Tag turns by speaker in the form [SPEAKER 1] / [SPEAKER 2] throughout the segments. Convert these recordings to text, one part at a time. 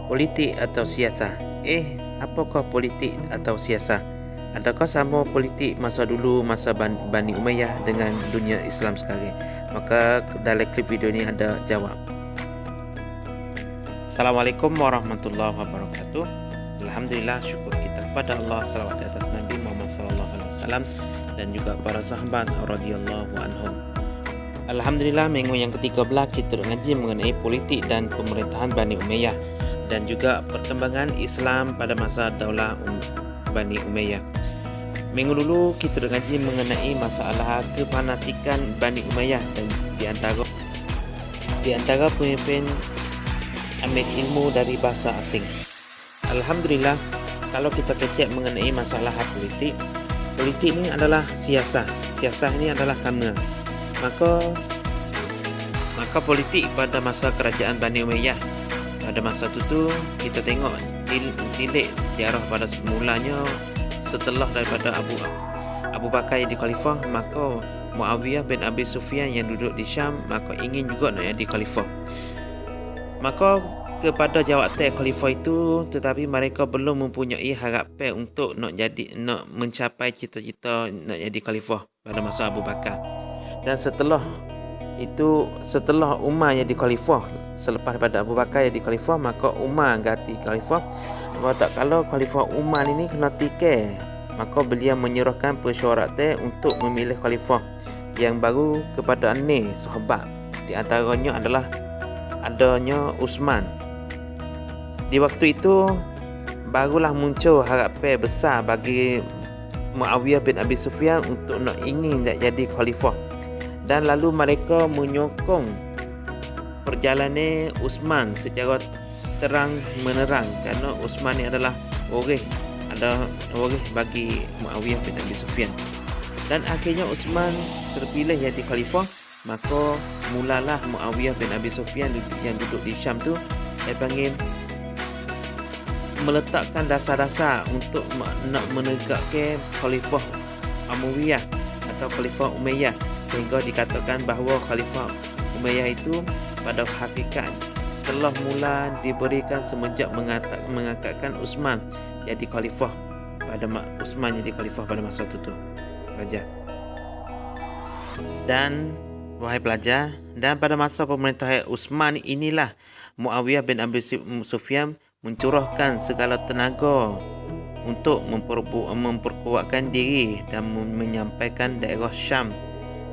[SPEAKER 1] Politik atau siasah? Apakah politik atau siasah? Adakah sama politik masa dulu, masa Bani Umayyah dengan dunia Islam sekarang? Maka dalam klip video ini ada jawab. Assalamualaikum warahmatullahi wabarakatuh. Alhamdulillah, syukur kita kepada Allah, salawat di atas Nabi Muhammad sallallahu alaihi wasallam dan juga para sahabat radhiyallahu anhum. Alhamdulillah, minggu yang ke-13 kita mengaji mengenai politik dan pemerintahan Bani Umayyah dan juga perkembangan Islam pada masa Daulah Bani Umayyah. Minggu dulu kita mengaji mengenai masalah kefanatikan Bani Umayyah dan di antara pemimpin ambil ilmu dari bahasa asing. Alhamdulillah, kalau kita kecek mengenai masalah politik ini adalah siasah. Siasah ini adalah kamera. Maka politik pada masa kerajaan Bani Umayyah pada masa itu kita tengok tilik sejarah pada semulanya setelah daripada Abu Bakar jadi khalifah, maka Muawiyah bin Abi Sufyan yang duduk di Syam maka ingin juga nak jadi khalifah. Maka kepada jawatan khalifah itu, tetapi mereka belum mempunyai harapan untuk nak mencapai cita-cita nak jadi khalifah pada masa Abu Bakar. Dan setelah Umar jadi khalifah, selepas daripada Abu Bakar jadi khalifah, maka Umar ganti khalifah. Tak kalau khalifah Umar ini kena tikai, maka beliau menyerahkan persyaratan untuk memilih khalifah yang baru kepada ni sahabat. Di antaranya adalah adanya Uthman. Di waktu itu barulah muncul harapan besar bagi Muawiyah bin Abi Sufyan untuk ingin jadi khalifah. Dan lalu mereka menyokong perjalanan Uthman secara terang menerang, kerana Uthman ini adalah orang bagi Muawiyah bin Abi Sufyan. Dan akhirnya Uthman terpilih jadi khalifah. Maka mulalah Muawiyah bin Abi Sufyan yang duduk di Syam tu panggil meletakkan dasar-dasar untuk nak menegakkan khalifah Umayyah atau khalifah Umayyah, sehingga dikatakan bahawa khalifah Umayyah itu pada hakikat telah mula diberikan semenjak mengangkatkan Uthman jadi khalifah pada masa itu pelajar. Dan wahai pelajar, dan pada masa pemerintahan Uthman inilah Muawiyah bin Abi Sufyan mencurahkan segala tenaga untuk memperkuatkan diri dan menyampaikan daerah Syam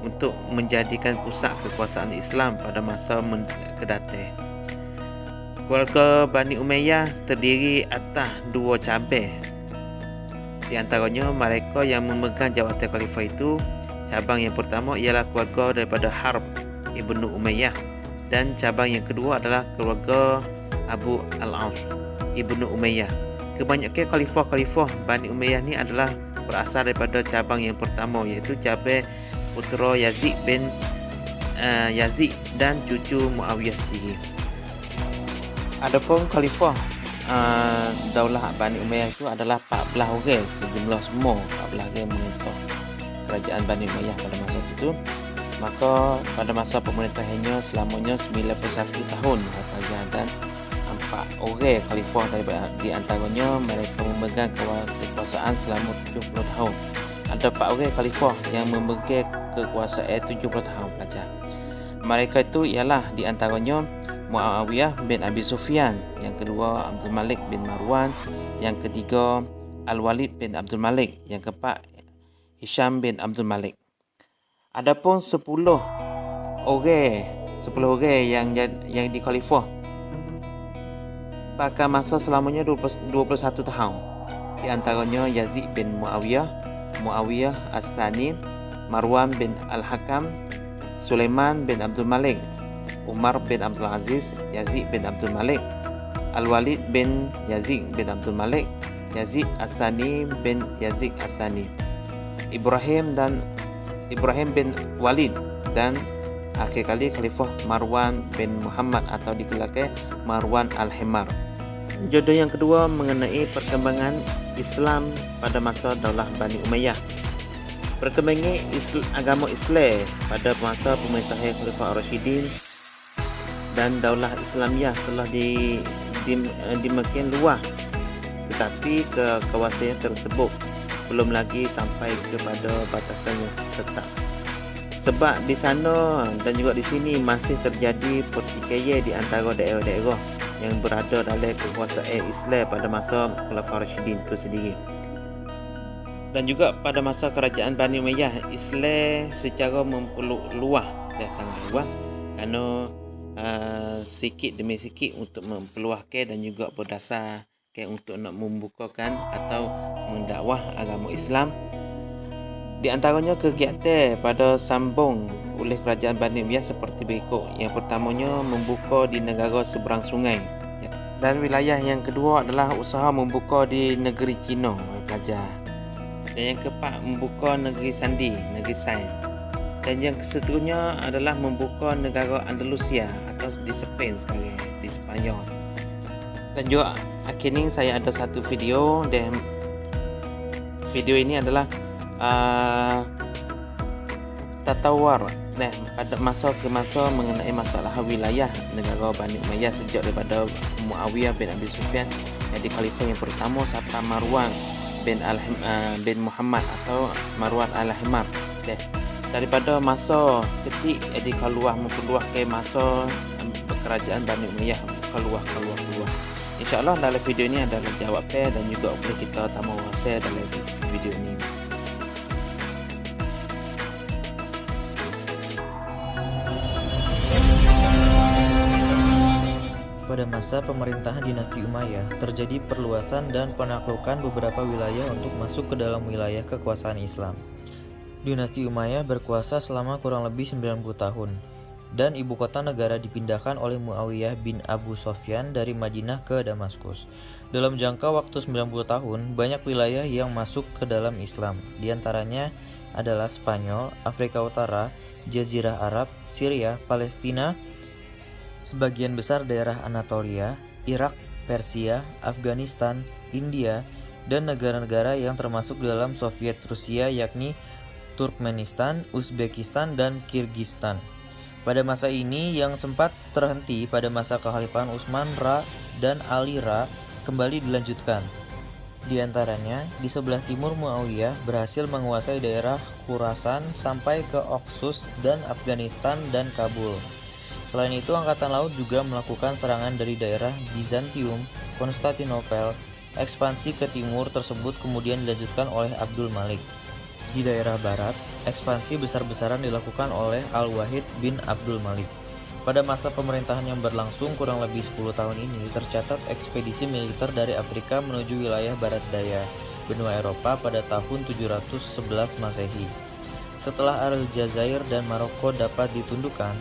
[SPEAKER 1] untuk menjadikan pusat kekuasaan Islam pada masa kedatang. Keluarga Bani Umayyah terdiri atas dua cabang. Di antaranya mereka yang memegang jawatan khalifah itu, cabang yang pertama ialah keluarga daripada Harb Ibnu Umayyah, dan cabang yang kedua adalah keluarga Abu Al-As Ibnu Umayyah. Kebanyakan khalifah-khalifah Bani Umayyah ni adalah berasal daripada cabang yang pertama, iaitu cabang putera Yazid bin Yazid dan cucu Muawiyah sendiri. Adapun khalifah Daulah Bani Umayyah itu adalah 14 orang, sejumlah semua 14 orang memerintah kerajaan Bani Umayyah pada masa itu. Maka pada masa pemerintahannya selamanya 91 tahun dan 4 orang khalifah di antaranya mereka memegang kekuasaan selama 70 tahun. Ada 4 orang khalifah yang memegang kekuasaan 70 tahun pelajar. Mereka itu ialah di antaranya Muawiyah bin Abi Sufyan, yang kedua Abdul Malik bin Marwan, yang ketiga Al-Walid bin Abdul Malik, yang keempat Hisham bin Abdul Malik. Adapun 10 orang yang di khalifah pada masa selamanya 21 tahun. Di antaranya Yazid bin Muawiyah As-Tsani, Marwan bin Al-Hakam, Sulaiman bin Abdul Malik, Umar bin Abdul Aziz, Yazid bin Abdul Malik, Al-Walid bin Yazid bin Abdul Malik, Yazid As-Tsani bin Yazid As-Tsani, Ibrahim bin Walid, dan akhir kali khalifah Marwan bin Muhammad atau digelarkan Marwan Al-Himar. Jodoh yang kedua mengenai perkembangan Islam pada masa Daulah Bani Umayyah. Perkembangan agama Islam pada masa pemerintahan Khalifah Ar-Rasyidin dan Daulah Islamiyah telah makin luas, tetapi ke kawasan tersebut belum lagi sampai kepada batasan yang tetap. Sebab di sana dan juga di sini masih terjadi pertikaian di antara daerah-daerah yang berada dalam kekuasaan Islam pada masa Khulafaur Rasyidin itu sendiri. Dan juga pada masa kerajaan Bani Umayyah, Islam secara memperluas dan sangat luas, kerana sikit demi sikit untuk memperluaskan dan juga berdasar untuk nak membukakan atau mendakwah agama Islam. Di antaranya kegiatan pada sambung oleh kerajaan Bani Umayyah seperti berikut. Yang pertamanya membuka di negara seberang sungai. Dan wilayah yang kedua adalah usaha membuka di negeri Cina, pelajar. Dan yang keempat membuka negeri Sandi, negeri Sain. Dan yang keseterusnya adalah membuka negara Andalusia atau di Spain sekarang, di Spanyol. Dan juga akhirnya saya ada satu video, dan video ini adalah tatawar pada masa ke masa mengenai masalah wilayah negara Bani Umayyah sejak daripada Muawiyah bin Abi Sufyan jadi khalifah yang pertama sampai Marwan bin Muhammad atau Marwan al-Himar. Daripada masa kecil jadi keluar memperluas ke masa kerajaan Bani Umayyah keluar. InsyaAllah dalam video ini adalah jawapan dan juga boleh kita tambah wasa dalam video ini.
[SPEAKER 2] Pada masa pemerintahan dinasti Umayyah, terjadi perluasan dan penaklukan beberapa wilayah untuk masuk ke dalam wilayah kekuasaan Islam. Dinasti Umayyah berkuasa selama kurang lebih 90 tahun, dan ibu kota negara dipindahkan oleh Muawiyah bin Abu Sufyan dari Madinah ke Damaskus. Dalam jangka waktu 90 tahun, banyak wilayah yang masuk ke dalam Islam. Di antaranya adalah Spanyol, Afrika Utara, Jazirah Arab, Syria, Palestina, sebagian besar daerah Anatolia, Irak, Persia, Afghanistan, India, dan negara-negara yang termasuk dalam Soviet Rusia yakni Turkmenistan, Uzbekistan, dan Kirgistan. Pada masa ini yang sempat terhenti pada masa kekhalifahan Utsman Ra dan Ali Ra kembali dilanjutkan. Di antaranya, di sebelah timur Muawiyah berhasil menguasai daerah Khurasan sampai ke Oxus dan Afghanistan dan Kabul. Selain itu, Angkatan Laut juga melakukan serangan dari daerah Bizantium, Konstantinopel. Ekspansi ke timur tersebut kemudian dilanjutkan oleh Abdul Malik. Di daerah barat, ekspansi besar-besaran dilakukan oleh Al-Wahid bin Abdul Malik. Pada masa pemerintahan yang berlangsung kurang lebih 10 tahun ini, tercatat ekspedisi militer dari Afrika menuju wilayah barat daya benua Eropa pada tahun 711 Masehi. Setelah Aljazair dan Maroko dapat ditundukkan,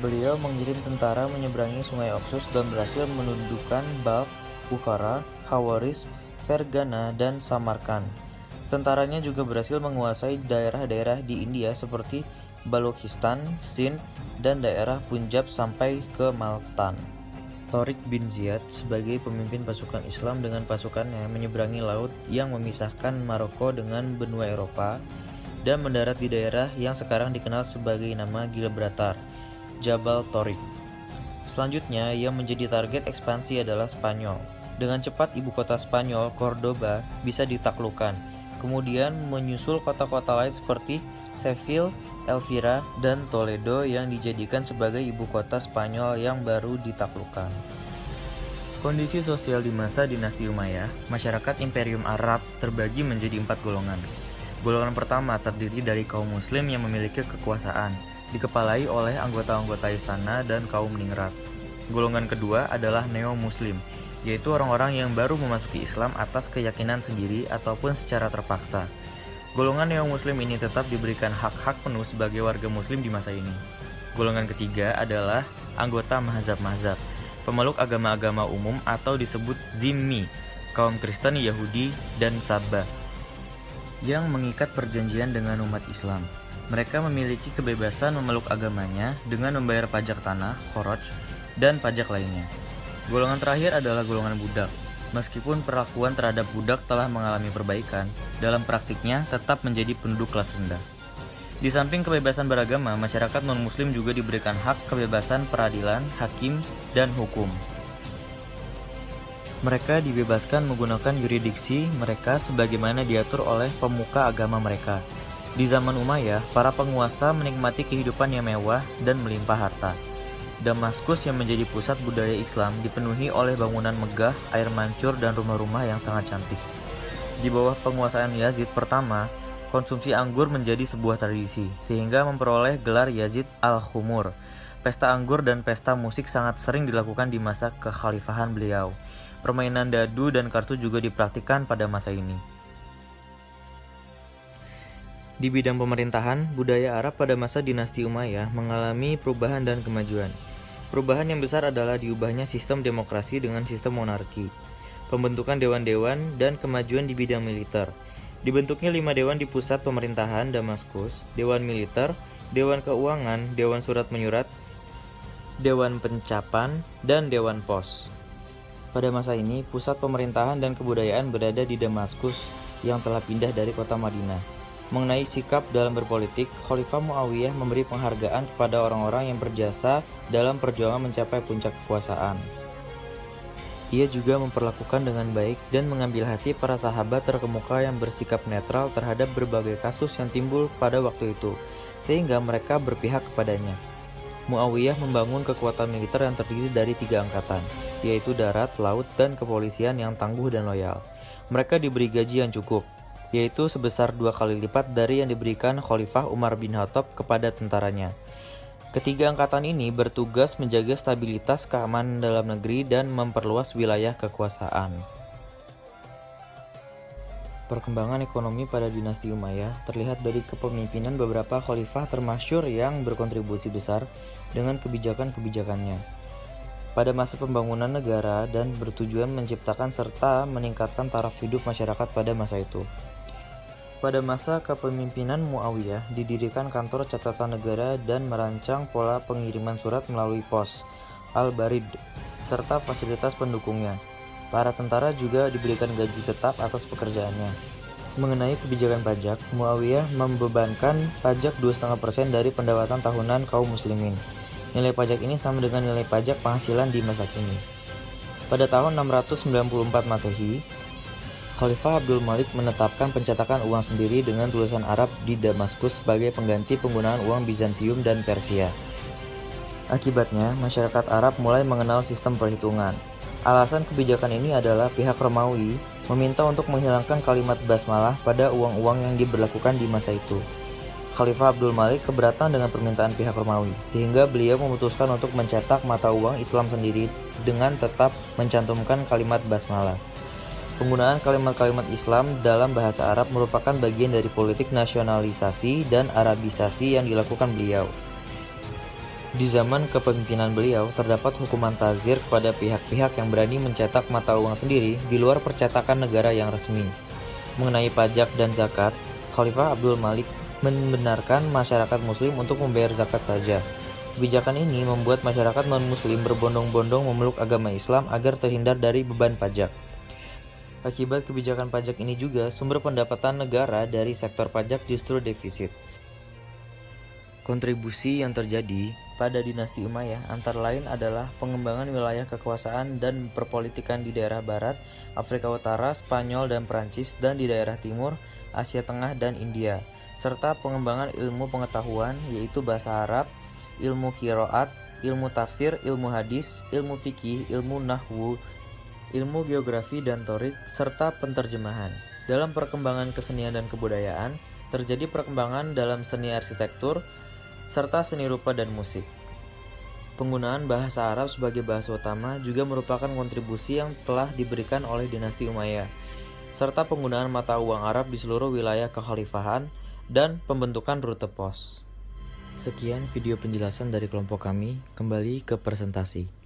[SPEAKER 2] beliau mengirim tentara menyeberangi sungai Oxus dan berhasil menundukkan Balkh, Bukhara, Khawarizm, Fergana, dan Samarkand. Tentaranya juga berhasil menguasai daerah-daerah di India seperti Balochistan, Sindh, dan daerah Punjab sampai ke Multan. Tariq bin Ziyad sebagai pemimpin pasukan Islam dengan pasukannya menyeberangi laut yang memisahkan Maroko dengan benua Eropa dan mendarat di daerah yang sekarang dikenal sebagai nama Gibraltar, Jabal Tariq. Selanjutnya, yang menjadi target ekspansi adalah Spanyol. Dengan cepat ibu kota Spanyol, Cordoba, bisa ditaklukkan. Kemudian menyusul kota-kota lain seperti Seville, Elvira, dan Toledo yang dijadikan sebagai ibu kota Spanyol yang baru ditaklukkan. Kondisi sosial di masa dinasti Umayyah, masyarakat Imperium Arab terbagi menjadi 4 golongan. Golongan pertama terdiri dari kaum muslim yang memiliki kekuasaan, dikepalai oleh anggota-anggota istana dan kaum ningrat. Golongan kedua adalah neo-muslim, yaitu orang-orang yang baru memasuki Islam atas keyakinan sendiri ataupun secara terpaksa. Golongan neo-muslim ini tetap diberikan hak-hak penuh sebagai warga muslim di masa ini. Golongan ketiga adalah anggota mazhab-mazhab, pemeluk agama-agama umum atau disebut zimmi, kaum Kristen, Yahudi, dan Sabah, yang mengikat perjanjian dengan umat Islam. Mereka memiliki kebebasan memeluk agamanya dengan membayar pajak tanah, kharaj, dan pajak lainnya. Golongan terakhir adalah golongan budak. Meskipun perlakuan terhadap budak telah mengalami perbaikan, dalam praktiknya tetap menjadi penduduk kelas rendah. Di samping kebebasan beragama, masyarakat non-muslim juga diberikan hak kebebasan peradilan, hakim, dan hukum. Mereka dibebaskan menggunakan yurisdiksi mereka sebagaimana diatur oleh pemuka agama mereka. Di zaman Umayyah, para penguasa menikmati kehidupan yang mewah dan melimpah harta. Damaskus yang menjadi pusat budaya Islam dipenuhi oleh bangunan megah, air mancur, dan rumah-rumah yang sangat cantik. Di bawah penguasaan Yazid pertama, konsumsi anggur menjadi sebuah tradisi, sehingga memperoleh gelar Yazid al-Khumur. Pesta anggur dan pesta musik sangat sering dilakukan di masa kekhalifahan beliau. Permainan dadu dan kartu juga dipraktikkan pada masa ini. Di bidang pemerintahan, budaya Arab pada masa dinasti Umayyah mengalami perubahan dan kemajuan. Perubahan yang besar adalah diubahnya sistem demokrasi dengan sistem monarki, pembentukan dewan-dewan, dan kemajuan di bidang militer. Dibentuknya 5 dewan di pusat pemerintahan Damaskus: Dewan Militer, Dewan Keuangan, Dewan Surat Menyurat, Dewan Pencapan, dan Dewan Pos. Pada masa ini, pusat pemerintahan dan kebudayaan berada di Damaskus yang telah pindah dari kota Madinah. Mengenai sikap dalam berpolitik, Khalifah Muawiyah memberi penghargaan kepada orang-orang yang berjasa dalam perjuangan mencapai puncak kekuasaan. Ia juga memperlakukan dengan baik dan mengambil hati para sahabat terkemuka yang bersikap netral terhadap berbagai kasus yang timbul pada waktu itu, sehingga mereka berpihak kepadanya. Muawiyah membangun kekuatan militer yang terdiri dari 3 angkatan, yaitu darat, laut, dan kepolisian yang tangguh dan loyal. Mereka diberi gaji yang cukup, yaitu sebesar 2 kali lipat dari yang diberikan Khalifah Umar bin Khattab kepada tentaranya. Ketiga angkatan ini bertugas menjaga stabilitas keamanan dalam negeri dan memperluas wilayah kekuasaan. Perkembangan ekonomi pada dinasti Umayyah terlihat dari kepemimpinan beberapa khalifah termasyhur yang berkontribusi besar dengan kebijakan-kebijakannya pada masa pembangunan negara dan bertujuan menciptakan serta meningkatkan taraf hidup masyarakat pada masa itu. Pada masa kepemimpinan Muawiyah, didirikan kantor catatan negara dan merancang pola pengiriman surat melalui pos, al-barid, serta fasilitas pendukungnya. Para tentara juga diberikan gaji tetap atas pekerjaannya. Mengenai kebijakan pajak, Muawiyah membebankan pajak 2,5% dari pendapatan tahunan kaum muslimin. Nilai pajak ini sama dengan nilai pajak penghasilan di masa kini. Pada tahun 694 Masehi, Khalifah Abdul Malik menetapkan pencetakan uang sendiri dengan tulisan Arab di Damaskus sebagai pengganti penggunaan uang Bizantium dan Persia. Akibatnya, masyarakat Arab mulai mengenal sistem perhitungan. Alasan kebijakan ini adalah pihak Romawi meminta untuk menghilangkan kalimat basmalah pada uang-uang yang diberlakukan di masa itu. Khalifah Abdul Malik keberatan dengan permintaan pihak Romawi, sehingga beliau memutuskan untuk mencetak mata uang Islam sendiri dengan tetap mencantumkan kalimat basmalah. Penggunaan kalimat-kalimat Islam dalam bahasa Arab merupakan bagian dari politik nasionalisasi dan Arabisasi yang dilakukan beliau. Di zaman kepemimpinan beliau, terdapat hukuman tazir kepada pihak-pihak yang berani mencetak mata uang sendiri di luar percetakan negara yang resmi. Mengenai pajak dan zakat, Khalifah Abdul Malik membenarkan masyarakat muslim untuk membayar zakat saja. Kebijakan ini membuat masyarakat non-muslim berbondong-bondong memeluk agama Islam agar terhindar dari beban pajak. Akibat kebijakan pajak ini juga, sumber pendapatan negara dari sektor pajak justru defisit. Kontribusi yang terjadi pada dinasti Umayyah antara lain adalah pengembangan wilayah kekuasaan dan perpolitikan di daerah barat, Afrika Utara, Spanyol dan Perancis, dan di daerah timur, Asia Tengah dan India, serta pengembangan ilmu pengetahuan yaitu bahasa Arab, ilmu qiraat, ilmu tafsir, ilmu hadis, ilmu fikih, ilmu nahwu, ilmu geografi dan torik, serta penterjemahan. Dalam perkembangan kesenian dan kebudayaan, terjadi perkembangan dalam seni arsitektur, serta seni rupa dan musik. Penggunaan bahasa Arab sebagai bahasa utama juga merupakan kontribusi yang telah diberikan oleh dinasti Umayyah, serta penggunaan mata uang Arab di seluruh wilayah kekhalifahan dan pembentukan rute pos. Sekian video penjelasan dari kelompok kami, kembali ke presentasi.